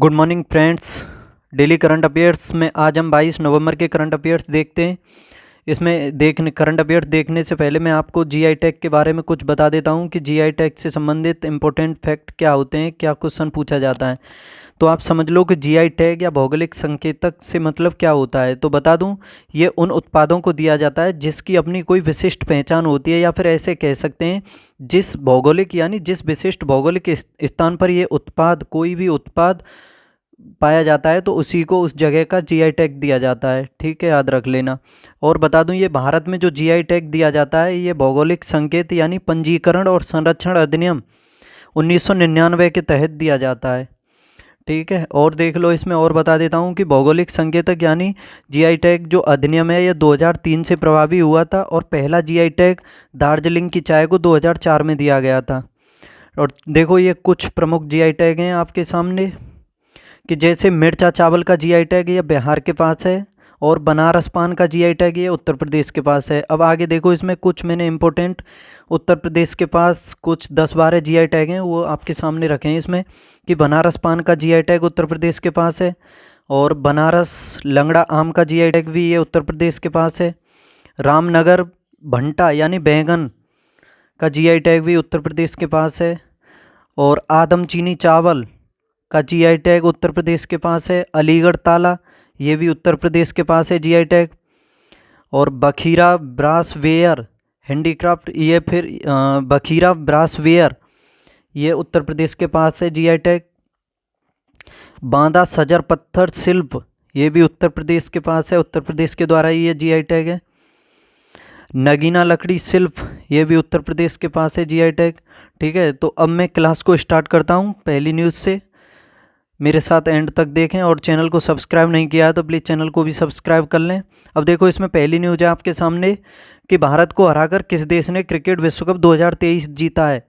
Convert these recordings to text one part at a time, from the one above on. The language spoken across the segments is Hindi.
Good morning friends. Daily current affairs में आज हम 22 नवंबर के करंट अफेयर्स देखते हैं। इसमें करंट अफेयर्स देखने से पहले मैं आपको जीआई टैग के बारे में कुछ बता देता हूं कि जीआई टैग से संबंधित इंपॉर्टेंट फैक्ट क्या होते हैं, क्या क्वेश्चन पूछा जाता है। तो आप समझ लो कि जीआई टैग या भौगोलिक संकेतक से मतलब क्या होता है। तो बता दूं, ये उन उत्पादों को दिया जाता है जिसकी अपनी कोई विशिष्ट पहचान होती है, या फिर ऐसे कह सकते हैं जिस भौगोलिक यानी जिस विशिष्ट भौगोलिक स्थान पर ये उत्पाद कोई भी उत्पाद पाया जाता है तो उसी को उस जगह का जीआई टैग दिया जाता है। ठीक है, याद रख लेना। और बता दूं, ये भारत में जो जीआई टैग दिया जाता है ये भौगोलिक संकेत यानी पंजीकरण और संरक्षण अधिनियम 1999 के तहत दिया जाता है। ठीक है, और देख लो, इसमें और बता देता हूँ कि भौगोलिक संकेतक यानी जीआई टैग जो अधिनियम है ये 2003 से प्रभावी हुआ था, और पहला जीआई टैग दार्जिलिंग की चाय को 2004 में दिया गया था। और देखो, ये कुछ प्रमुख जीआई टैग हैं आपके सामने कि जैसे मिर्चा चावल का जीआई टैग ये बिहार के पास है, और बनारस पान का जीआई टैग ये उत्तर प्रदेश के पास है। अब आगे देखो, इसमें कुछ मैंने इंपॉर्टेंट उत्तर प्रदेश के पास कुछ 10-12 जीआई टैग हैं वो आपके सामने रखे हैं। इसमें कि बनारस पान का जीआई टैग उत्तर प्रदेश के पास है, और बनारस लंगड़ा आम का जीआई टैग भी ये उत्तर प्रदेश के पास है। रामनगर भंटा यानी बैंगन का जीआई टैग भी उत्तर प्रदेश के पास है, और आदम चीनी चावल का जीआई टैग उत्तर प्रदेश के पास है। अलीगढ़ ताला ये भी उत्तर प्रदेश के पास है जीआई टैग। और बखीरा ब्रासवेयर हैंडीक्राफ्ट ये फिर बखीरा ब्रासवेयर ये उत्तर प्रदेश के पास है जीआई टैग। बांदा सजर पत्थर शिल्प ये भी उत्तर प्रदेश के पास है, उत्तर प्रदेश के द्वारा ये जीआई टैग है। नगीना लकड़ी शिल्प ये भी उत्तर प्रदेश के पास है जीआई टैग। ठीक है, तो अब मैं क्लास को स्टार्ट करता हूँ पहली न्यूज़ से। मेरे साथ एंड तक देखें, और चैनल को सब्सक्राइब नहीं किया है तो प्लीज़ चैनल को भी सब्सक्राइब कर लें। अब देखो, इसमें पहली न्यूज़ है आपके सामने कि भारत को हराकर किस देश ने क्रिकेट विश्व कप 2023 जीता है।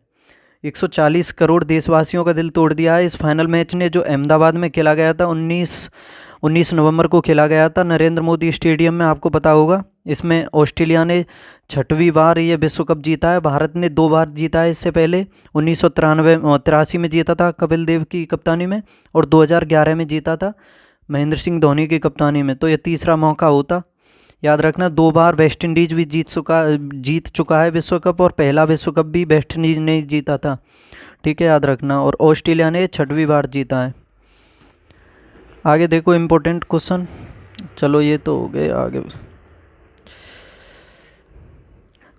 140 करोड़ देशवासियों का दिल तोड़ दिया है इस फाइनल मैच ने, जो अहमदाबाद में खेला गया था। 19 नवंबर को खेला गया था नरेंद्र मोदी स्टेडियम में, आपको पता होगा। इसमें ऑस्ट्रेलिया ने 6वीं बार ये विश्व कप जीता है। भारत ने 2 बार जीता है इससे पहले। 1983 में जीता था कपिल देव की कप्तानी में, और 2011 में जीता था महेंद्र सिंह धोनी की कप्तानी में। तो ये तीसरा मौका होता। याद रखना, 2 बार वेस्ट इंडीज भी जीत चुका है विश्व कप, और पहला विश्व कप भी वेस्ट इंडीज ने जीता था। ठीक है, याद रखना। और ऑस्ट्रेलिया ने 6वीं बार जीता है। आगे देखो इम्पोर्टेंट क्वेश्चन। चलो, ये तो हो गए। आगे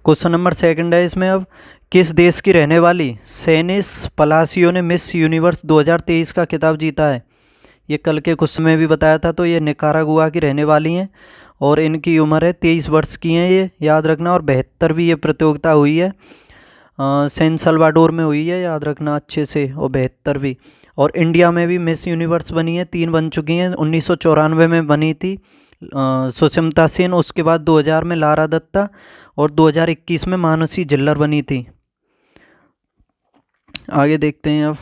क्वेश्चन नंबर 2 है इसमें। अब किस देश की रहने वाली सेनिस पलासियो ने मिस यूनिवर्स 2023 का खिताब जीता है। ये कल के क्वेश्चन में भी बताया था। तो ये निकारागुआ की रहने वाली हैं, और इनकी उम्र है 23 वर्ष की हैं ये, याद रखना। और 72वीं ये प्रतियोगिता हुई है, सैन सल्वाडोर में हुई है, याद रखना अच्छे से। और 72वीं। और इंडिया में भी मिस यूनिवर्स बनी है, 3 बन चुकी हैं। 1994 में बनी थी सुष्मिता सेन, उसके बाद 2000 में लारा दत्ता, और 2021 में मानसी जिल्लर बनी थी। आगे देखते हैं। अब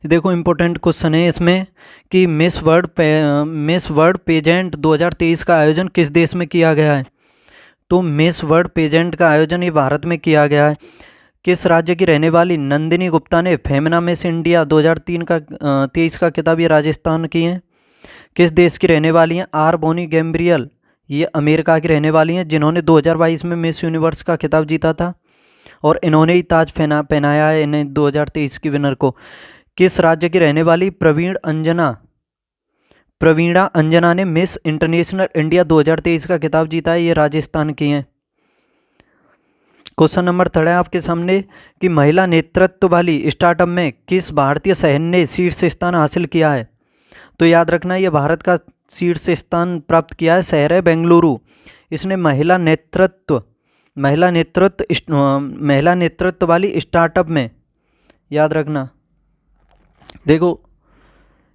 देखो, इम्पोर्टेंट क्वेश्चन है इसमें कि मिस वर्ल्ड पेजेंट 2023 का आयोजन किस देश में किया गया है। तो मिस वर्ल्ड पेजेंट का आयोजन ये भारत में किया गया है। किस राज्य की रहने वाली नंदिनी गुप्ता ने फेमिना मिस इंडिया 2023 का खिताब ये राजस्थान की हैं। किस देश की रहने वाली हैं आर बोनी गैम्ब्रियल, ये अमेरिका की रहने वाली हैं, जिन्होंने 2022 में मिस यूनिवर्स का खिताब जीता था, और इन्होंने ही ताज पहनाया है इन्हें 2023 की विनर को। किस राज्य की रहने वाली प्रवीणा अंजना ने मिस इंटरनेशनल इंडिया 2023 का खिताब जीता है, ये राजस्थान की हैं। क्वेश्चन नंबर 3 है आपके सामने कि महिला नेतृत्व वाली स्टार्टअप में किस भारतीय शहर ने शीर्ष स्थान हासिल किया है। तो याद रखना, ये भारत का शीर्ष स्थान प्राप्त किया है, शहर है बेंगलुरु। इसने महिला नेतृत्व वाली स्टार्टअप में, याद रखना। देखो,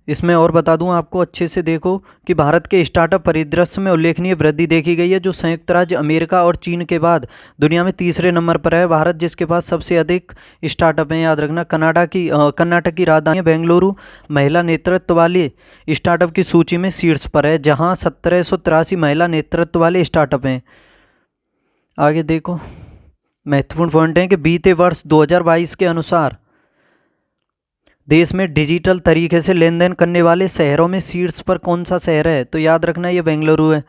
इसमें और बता दूं आपको अच्छे से। देखो कि भारत के स्टार्टअप परिदृश्य में उल्लेखनीय वृद्धि देखी गई है, जो संयुक्त राज्य अमेरिका और चीन के बाद दुनिया में तीसरे नंबर पर है। भारत जिसके पास सबसे अधिक स्टार्टअप हैं, याद रखना। कर्नाटक की राजधानी बेंगलुरु महिला नेतृत्व वाले स्टार्टअप की सूची में शीर्ष पर है, जहां 1783 महिला नेतृत्व वाले स्टार्टअप हैं। आगे देखो, महत्वपूर्ण पॉइंट है कि बीते वर्ष 2022 के अनुसार देश में डिजिटल तरीके से लेन देन करने वाले शहरों में शीर्ष पर कौन सा शहर है? तो याद रखना ये बेंगलुरु है।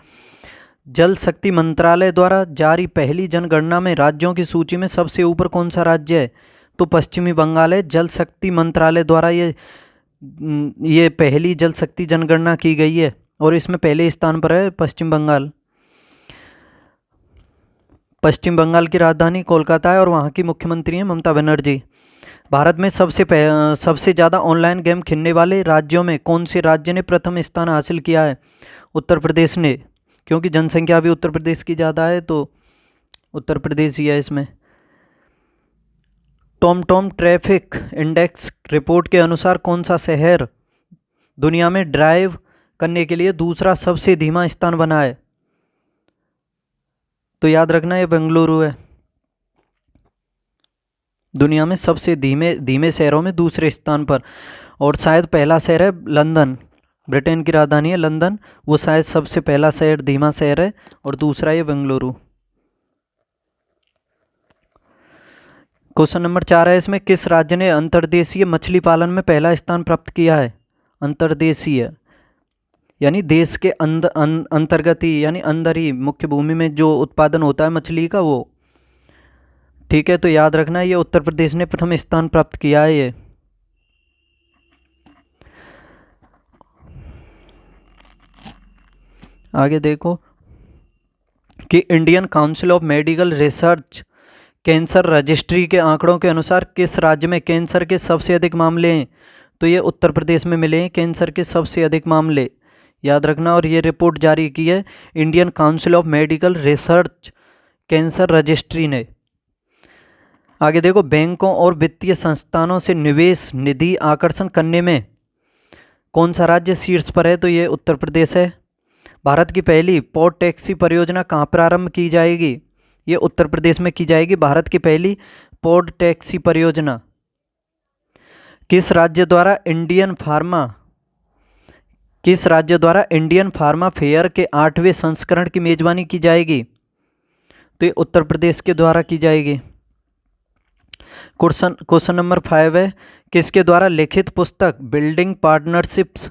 जल शक्ति मंत्रालय द्वारा जारी पहली जनगणना में राज्यों की सूची में सबसे ऊपर कौन सा राज्य है? तो पश्चिमी बंगाल है। जल शक्ति मंत्रालय द्वारा ये पहली जल शक्ति जनगणना की गई है और इसमें पहले स्थान पर है पश्चिम बंगाल। पश्चिम बंगाल की राजधानी कोलकाता है और वहाँ की मुख्यमंत्री हैं ममता बनर्जी। भारत में सबसे ज़्यादा ऑनलाइन गेम खेलने वाले राज्यों में कौन से राज्य ने प्रथम स्थान हासिल किया है? उत्तर प्रदेश ने, क्योंकि जनसंख्या भी उत्तर प्रदेश की ज़्यादा है तो उत्तर प्रदेश ही है इसमें। टॉम ट्रैफिक इंडेक्स रिपोर्ट के अनुसार कौन सा शहर दुनिया में ड्राइव करने के लिए दूसरा सबसे धीमा स्थान बना है? तो याद रखना ये बेंगलुरु है। दुनिया में सबसे धीमे शहरों में दूसरे स्थान पर, और शायद पहला शहर है लंदन, ब्रिटेन की राजधानी है लंदन, वो शायद सबसे पहला शहर धीमा शहर है, और दूसरा ये बेंगलुरु। क्वेश्चन नंबर 4 है इसमें, किस राज्य ने अंतर्देशीय मछली पालन में पहला स्थान प्राप्त किया है? अंतर्देशीय यानी देश के अंतर्गत ही, यानी अंदर ही मुख्य भूमि में जो उत्पादन होता है मछली का वो। ठीक है, तो याद रखना ये उत्तर प्रदेश ने प्रथम स्थान प्राप्त किया है ये। आगे देखो कि Indian council of medical research cancer registry के आंकड़ों के अनुसार किस राज्य में कैंसर के सबसे अधिक मामले हैं? तो ये उत्तर प्रदेश में मिले हैं कैंसर के सबसे अधिक मामले, याद रखना। और ये रिपोर्ट जारी की है Indian council of medical research cancer registry ने। आगे देखो, बैंकों और वित्तीय संस्थानों से निवेश निधि आकर्षण करने में कौन सा राज्य शीर्ष पर है? तो ये उत्तर प्रदेश है। भारत की पहली पोर्ट टैक्सी परियोजना कहाँ प्रारंभ की जाएगी? ये उत्तर प्रदेश में की जाएगी भारत की पहली पोर्ट टैक्सी परियोजना। किस राज्य द्वारा इंडियन फार्मा फेयर के 8वें संस्करण की मेजबानी की जाएगी? तो ये उत्तर प्रदेश के द्वारा की जाएगी। क्वेश्चन नंबर 5 है, किसके द्वारा लिखित पुस्तक building partnerships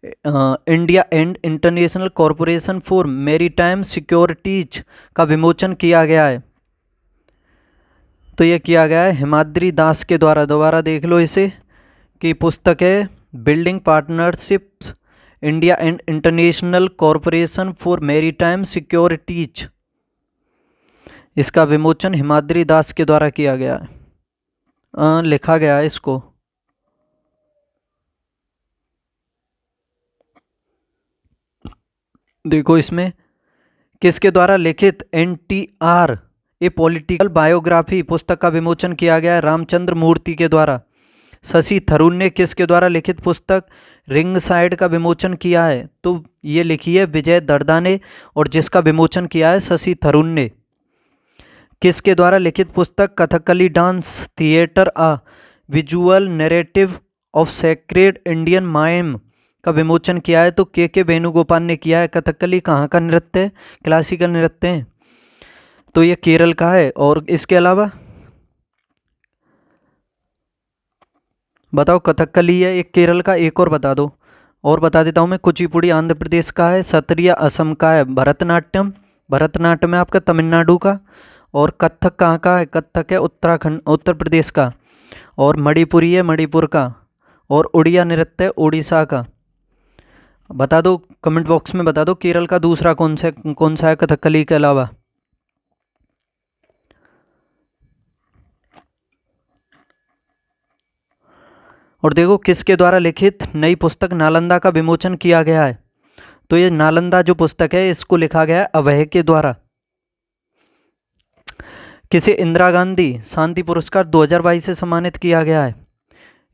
India and international corporation for maritime securities का विमोचन किया गया है? तो यह किया गया है हिमाद्री दास के द्वारा। दोबारा देख लो इसे कि पुस्तक है building partnerships India and international corporation for maritime securities, इसका विमोचन हिमाद्री दास के द्वारा किया गया है, लिखा गया है इसको। देखो इसमें किसके द्वारा लिखित NTR ए पॉलिटिकल बायोग्राफी पुस्तक का विमोचन किया गया है? रामचंद्र मूर्ति के द्वारा। शशि थरूर ने किसके द्वारा लिखित पुस्तक रिंग साइड का विमोचन किया है? तो ये लिखी है विजय दर्दा ने, और जिसका विमोचन किया है शशि थरूर ने। किसके द्वारा लिखित पुस्तक Kathakali dance theatre a visual narrative of sacred Indian mime का विमोचन किया है? तो के वेणुगोपाल ने किया है। कथकली कहाँ का नृत्य है? क्लासिकल नृत्य है, तो ये केरल का है। और इसके अलावा बताओ, कथकली है एक केरल का, एक और बता दो। और बता देता हूँ मैं, कुचिपुड़ी आंध्र प्रदेश का है, सत्रिया असम का है, भरतनाट्यम है आपका तमिलनाडु का, और कथक कहाँ का है? कथक है उत्तराखंड उत्तर प्रदेश का, और मणिपुरी है मणिपुर का, और उड़िया नृत्य है उड़ीसा का। बता दो कमेंट बॉक्स में, बता दो केरल का दूसरा कौन सा है कथकली के अलावा। और देखो किसके द्वारा लिखित नई पुस्तक नालंदा का विमोचन किया गया है? तो ये नालंदा जो पुस्तक है इसको लिखा गया है अभय के द्वारा। किसे इंदिरा गांधी शांति पुरस्कार 2022 से सम्मानित किया गया है?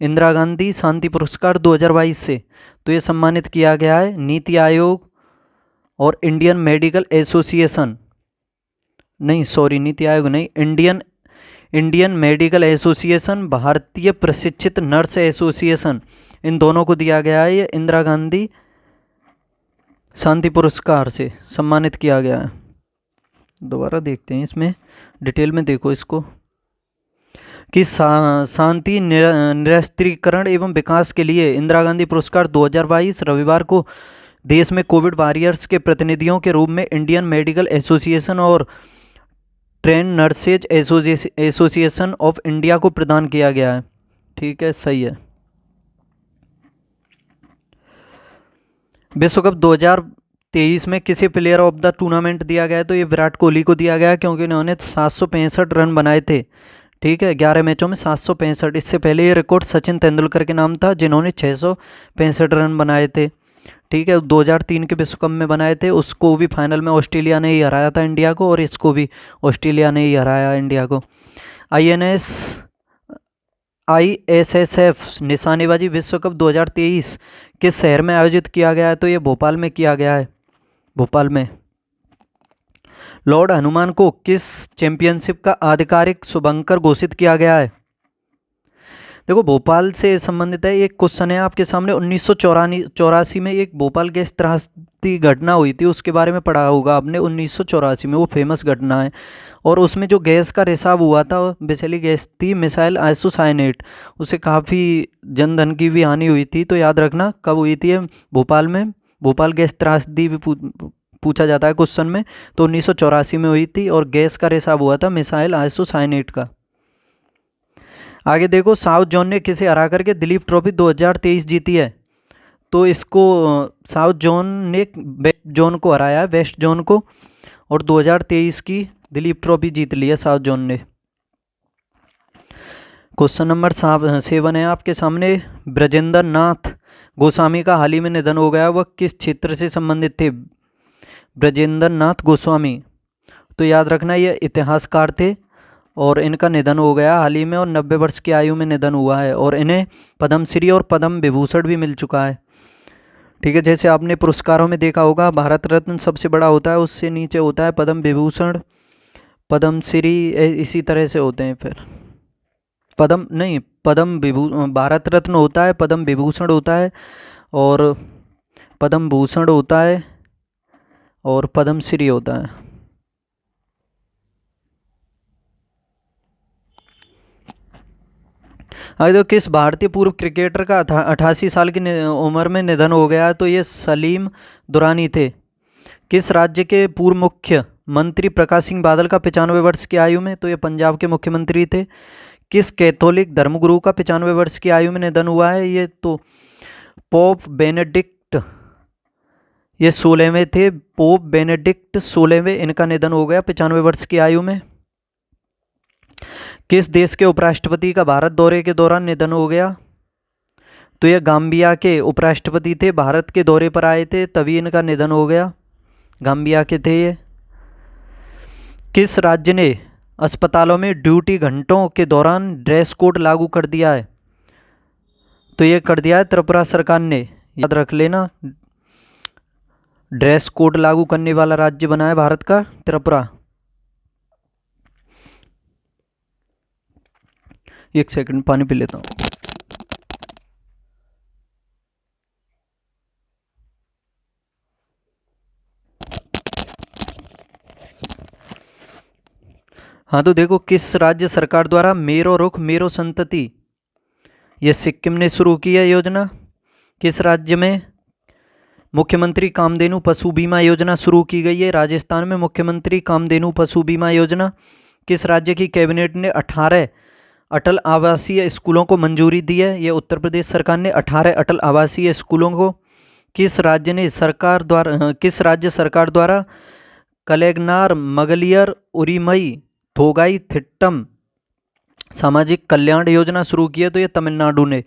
इंदिरा गांधी शांति पुरस्कार 2022 से तो ये सम्मानित किया गया है नीति आयोग और इंडियन मेडिकल एसोसिएशन, नहीं सॉरी नीति आयोग नहीं, इंडियन मेडिकल एसोसिएशन, भारतीय प्रशिक्षित नर्स एसोसिएशन, इन दोनों को दिया गया है। ये इंदिरा गांधी शांति पुरस्कार से सम्मानित किया गया है। दोबारा देखते हैं इसमें डिटेल में, देखो इसको कि शांति निरस्त्रीकरण एवं विकास के लिए इंदिरा गांधी पुरस्कार 2022 रविवार को देश में कोविड वॉरियर्स के प्रतिनिधियों के रूप में इंडियन मेडिकल एसोसिएशन और train nurses association of India को प्रदान किया गया है। ठीक है, सही है। विश्व कप 2023 में किसी प्लेयर ऑफ द टूर्नामेंट दिया गया है, तो ये विराट कोहली को दिया गया क्योंकि इन्होंने 765 रन बनाए थे। ठीक है, 11 मैचों में 765। इससे पहले ये रिकॉर्ड सचिन तेंदुलकर के नाम था जिन्होंने 665 रन बनाए थे। ठीक है, 2003 के विश्व कप में बनाए थे, उसको भी फाइनल में ऑस्ट्रेलिया ने ही हराया था इंडिया को, और इसको भी ऑस्ट्रेलिया ने ही हराया इंडिया को। ISSF निशानेबाजी विश्व कप 2023 किस शहर में आयोजित किया गया है, तो ये भोपाल में किया गया है, भोपाल में। लॉर्ड हनुमान को किस चैंपियनशिप का आधिकारिक शुभंकर घोषित किया गया है? देखो, भोपाल से संबंधित है एक क्वेश्चन है आपके सामने। 1984 में एक भोपाल गैस त्रासदी घटना हुई थी, उसके बारे में पढ़ा होगा आपने। 1984 में वो फेमस घटना है, और उसमें जो गैस का रिसाव हुआ था बेसिकली गैस थी मिसाइल आइसोसाइनेट, उससे काफ़ी जन धन की भी हानि हुई थी। तो याद रखना कब हुई थी, भोपाल में। भोपाल गैस त्रासदी भी पूछा जाता है क्वेश्चन में, तो 1984 में हुई थी, और गैस का रिसाव हुआ था मिसाइल आइसोसाइनेट का। आगे देखो, साउथ जोन ने किसे हरा करके दिलीप ट्रॉफी 2023 जीती है? तो इसको साउथ जोन ने वेस्ट जोन को हराया है, वेस्ट जोन को, और 2023 की दिलीप ट्रॉफी जीत ली है साउथ जोन ने। क्वेश्चन नंबर 7 है आपके सामने। ब्रजेंद्र नाथ गोस्वामी का हाल ही में निधन हो गया, वह किस क्षेत्र से संबंधित थे? ब्रजेंद्र नाथ गोस्वामी, तो याद रखना ये इतिहासकार थे, और इनका निधन हो गया हाल ही में, और 90 वर्ष की आयु में निधन हुआ है, और इन्हें पद्मश्री और पद्म विभूषण भी मिल चुका है। ठीक है, जैसे आपने पुरस्कारों में देखा होगा, भारत रत्न सबसे बड़ा होता है, उससे नीचे होता है पद्म विभूषण, पद्मश्री, इसी तरह से होते हैं। फिर भारत रत्न होता है, पद्म विभूषण होता है, और पद्म भूषण होता है, और पद्मश्री होता है। अगर तो किस भारतीय पूर्व क्रिकेटर का 88 साल की उम्र में निधन हो गया, तो ये सलीम दुरानी थे। किस राज्य के पूर्व मुख्य मंत्री प्रकाश सिंह बादल का 95 वर्ष की आयु में, तो ये पंजाब के मुख्यमंत्री थे। किस कैथोलिक धर्मगुरु का 95 वर्ष की आयु में निधन हुआ है? ये तो पोप बेनेडिक्ट, ये 16वें थे, पोप बेनेडिक्ट 16वें, इनका निधन हो गया 95 वर्ष की आयु में। किस देश के उपराष्ट्रपति का भारत दौरे के दौरान निधन हो गया? तो ये गाम्बिया के उपराष्ट्रपति थे, भारत के दौरे पर आए थे, तभी इनका निधन हो गया। गाम्बिया के थे ये। किस राज्य ने अस्पतालों में ड्यूटी घंटों के दौरान ड्रेस कोड लागू कर दिया है? तो ये कर दिया है त्रिपुरा सरकार ने, याद रख लेना। ड्रेस कोड लागू करने वाला राज्य बना है भारत का त्रिपुरा। एक सेकंड पानी पी लेता हूँ। हाँ, तो देखो, किस राज्य सरकार द्वारा मेरो रुख मेरो संतति, ये सिक्किम ने शुरू की है योजना। किस राज्य में मुख्यमंत्री कामधेनु पशु बीमा योजना शुरू की गई है? राजस्थान में मुख्यमंत्री कामधेनु पशु बीमा योजना। किस राज्य की कैबिनेट ने 18 अटल आवासीय स्कूलों को मंजूरी दी है? ये उत्तर प्रदेश सरकार ने 18 अटल आवासीय स्कूलों को। किस राज्य सरकार द्वारा कलेगनार मगलियर उरीमई थोगाई थिट्टम सामाजिक कल्याण योजना शुरू की है? तो ये तमिलनाडु ने।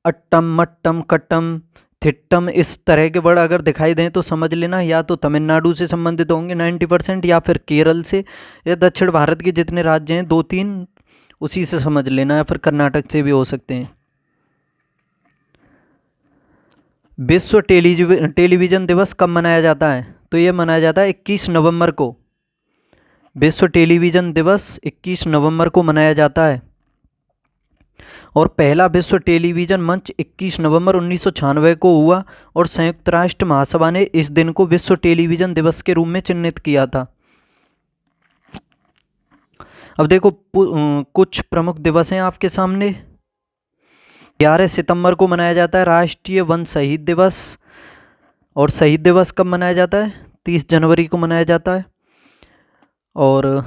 अट्टम मट्टम कट्टम थिट्टम, इस तरह के वर्ड अगर दिखाई दें तो समझ लेना या तो तमिलनाडु से संबंधित होंगे 90%, या फिर केरल से, या दक्षिण भारत के जितने राज्य हैं 2-3 उसी से समझ लेना, या फिर कर्नाटक से भी हो सकते हैं। विश्व टेलीविज़न दिवस कब मनाया जाता है? तो ये मनाया जाता है 21 नवंबर को। विश्व टेलीविज़न दिवस 21 नवंबर को मनाया जाता है, और पहला विश्व टेलीविज़न मंच 21 नवंबर 1996 को हुआ, और संयुक्त राष्ट्र महासभा ने इस दिन को विश्व टेलीविज़न दिवस के रूप में चिन्हित किया था। अब देखो कुछ प्रमुख दिवस हैं आपके सामने। 11 सितंबर को मनाया जाता है राष्ट्रीय वन शहीद दिवस। और शहीद दिवस कब मनाया जाता है? 30 जनवरी को मनाया जाता है। और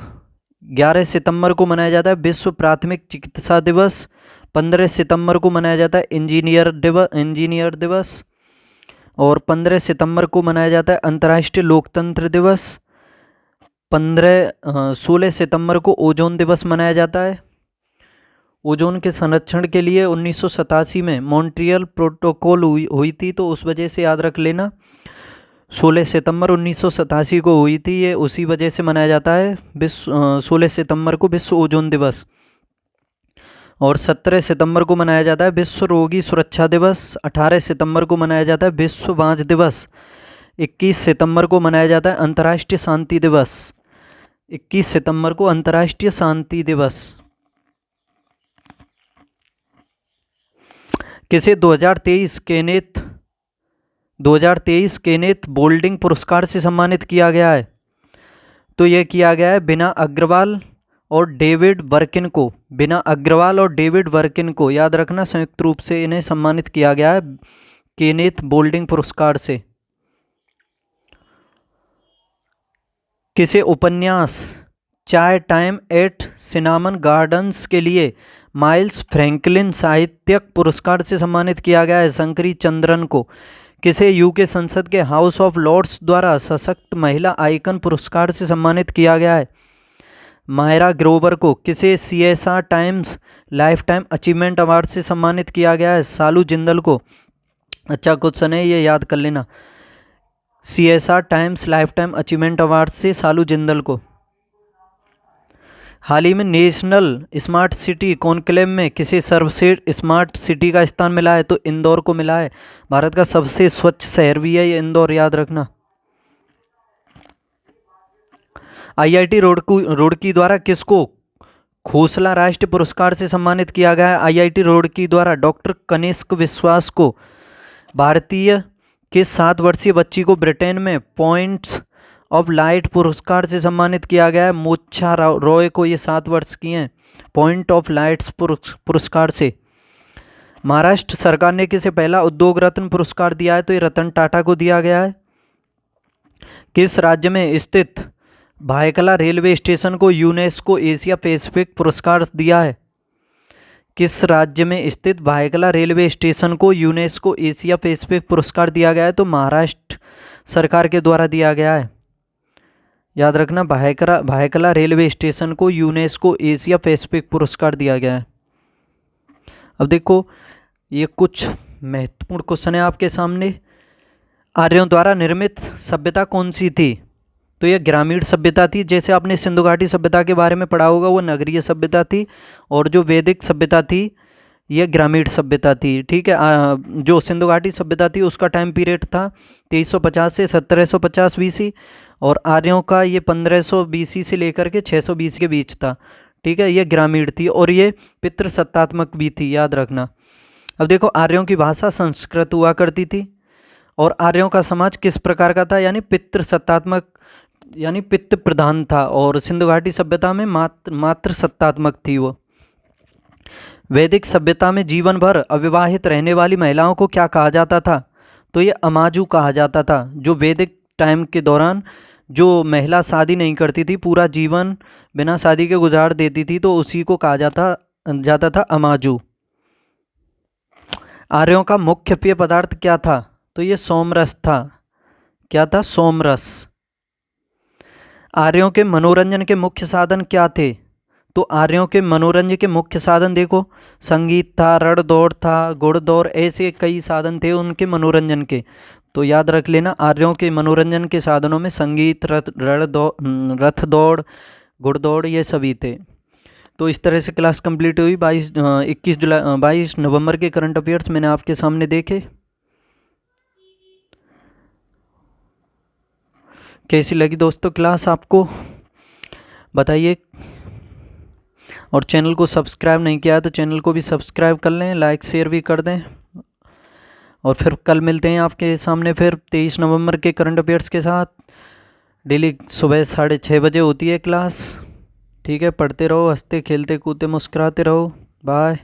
11 सितंबर को मनाया जाता है विश्व प्राथमिक चिकित्सा दिवस। 15 सितंबर को मनाया जाता है इंजीनियर दिवस। और 15 सितंबर को मनाया जाता है अंतर्राष्ट्रीय लोकतंत्र दिवस। 16 सितंबर को ओजोन दिवस मनाया जाता है। ओजोन के संरक्षण के लिए 1987 में मॉन्ट्रियल प्रोटोकॉल हुई थी, तो उस वजह से याद रख लेना 16 सितंबर 1987 को हुई थी, ये उसी वजह से मनाया जाता है 16 सितंबर को विश्व ओजोन दिवस। और 17 सितंबर को मनाया जाता है विश्व रोगी सुरक्षा दिवस। 18 सितंबर को मनाया जाता है विश्व बांझ दिवस। 21 सितंबर को मनाया जाता है अंतर्राष्ट्रीय शांति दिवस। 21 सितंबर को अंतर्राष्ट्रीय शांति दिवस। किसे 2023 केनेथ बोल्डिंग पुरस्कार से सम्मानित किया गया है? तो यह किया गया है बिना अग्रवाल और डेविड वर्किन को। याद रखना, संयुक्त रूप से इन्हें सम्मानित किया गया है केनेथ बोल्डिंग पुरस्कार से। किसे उपन्यास चाय टाइम एट सिनामन गार्डन्स के लिए माइल्स फ्रैंकलिन साहित्यिक पुरस्कार से सम्मानित किया गया है? शंकरी चंद्रन को। किसे यूके संसद के हाउस ऑफ लॉर्ड्स द्वारा सशक्त महिला आइकन पुरस्कार से सम्मानित किया गया है? मायरा ग्रोवर को। किसे CSR times life time achievement award से सम्मानित किया गया है? सालू जिंदल को। अच्छा क्वेश्चन है, ये याद कर लेना। CSR times life time achievement award से सालू जिंदल को। हाल ही में नेशनल स्मार्ट सिटी कॉन्क्लेव में किसे सर्वश्रेष्ठ स्मार्ट सिटी का स्थान मिला है? तो इंदौर को मिला है। भारत का सबसे स्वच्छ शहर भी है ये इंदौर, याद रखना। IIT रुड़की द्वारा किसको खोसला राष्ट्रीय पुरस्कार से सम्मानित किया गया है? IIT रुड़की द्वारा डॉक्टर कनिष्क विश्वास को। भारतीय किस 7 वर्षीय बच्ची को ब्रिटेन में पॉइंट्स ऑफ लाइट पुरस्कार से सम्मानित किया गया है? मोच्छा रॉय को। ये 7 वर्ष की हैं, पॉइंट ऑफ लाइट्स पुरस्कार से। महाराष्ट्र सरकार ने किसे पहला उद्योग रत्न पुरस्कार दिया है? तो ये रतन टाटा को दिया गया है। किस राज्य में स्थित भायखला रेलवे स्टेशन को यूनेस्को एशिया पैसिफिक पुरस्कार दिया है? किस राज्य में स्थित भायखला रेलवे स्टेशन को यूनेस्को एशिया पैसिफिक पुरस्कार दिया गया है? तो महाराष्ट्र सरकार के द्वारा दिया गया है। याद रखना, भायखला रेलवे स्टेशन को यूनेस्को एशिया पैसिफिक पुरस्कार दिया गया है। अब देखो, ये कुछ महत्वपूर्ण क्वेश्चन है आपके सामने। आर्यों द्वारा निर्मित सभ्यता कौन सी थी? तो यह ग्रामीण सभ्यता थी। जैसे आपने सिंधु घाटी सभ्यता के बारे में पढ़ा होगा, वो नगरीय सभ्यता थी। और जो वैदिक सभ्यता थी, यह ग्रामीण सभ्यता थी। ठीक है, जो सिंधु घाटी सभ्यता थी उसका टाइम पीरियड था 2350 से 1750 BC, और आर्यों का ये 1500 BC से लेकर के 600 BC के बीच था। ठीक है, ये ग्रामीण थी और ये पितृसत्तात्मक भी थी, याद रखना। अब देखो, आर्यों की भाषा संस्कृत हुआ करती थी, और आर्यों का समाज किस प्रकार का था? यानी पितृसत्तात्मक, यानी पितृ प्रधान था। और सिंधु घाटी सभ्यता में मातृ सत्तात्मक थी वो। वैदिक सभ्यता में जीवन भर अविवाहित रहने वाली महिलाओं को क्या कहा जाता था? तो ये अमाजू कहा जाता था। जो वैदिक टाइम के दौरान जो महिला शादी नहीं करती थी, पूरा जीवन बिना शादी के गुजार देती थी, तो उसी को कहा जाता था अमाजू। आर्यों का मुख्य पेय पदार्थ क्या था? तो ये सोमरस था। क्या था? सोमरस। आर्यों के मनोरंजन के मुख्य साधन क्या थे? तो आर्यों के मनोरंजन के मुख्य साधन देखो, संगीत था, रण दौड़ था, घुड़दौड़, ऐसे कई साधन थे उनके मनोरंजन के। तो याद रख लेना, आर्यों के मनोरंजन के साधनों में संगीत, रथ दौड़, घुड़दौड़, ये सभी थे। तो इस तरह से क्लास कंप्लीट हुई। 22 नवंबर के करंट अफेयर्स मैंने आपके सामने देखे। कैसी लगी दोस्तों क्लास आपको, बताइए। और चैनल को सब्सक्राइब नहीं किया तो चैनल को भी सब्सक्राइब कर लें, लाइक शेयर भी कर दें। और फिर कल मिलते हैं आपके सामने फिर 23 नवंबर के करंट अफेयर्स के साथ। डेली सुबह 6:30 बजे होती है क्लास। ठीक है, पढ़ते रहो, हंसते खेलते कूदते मुस्कुराते रहो। बाय।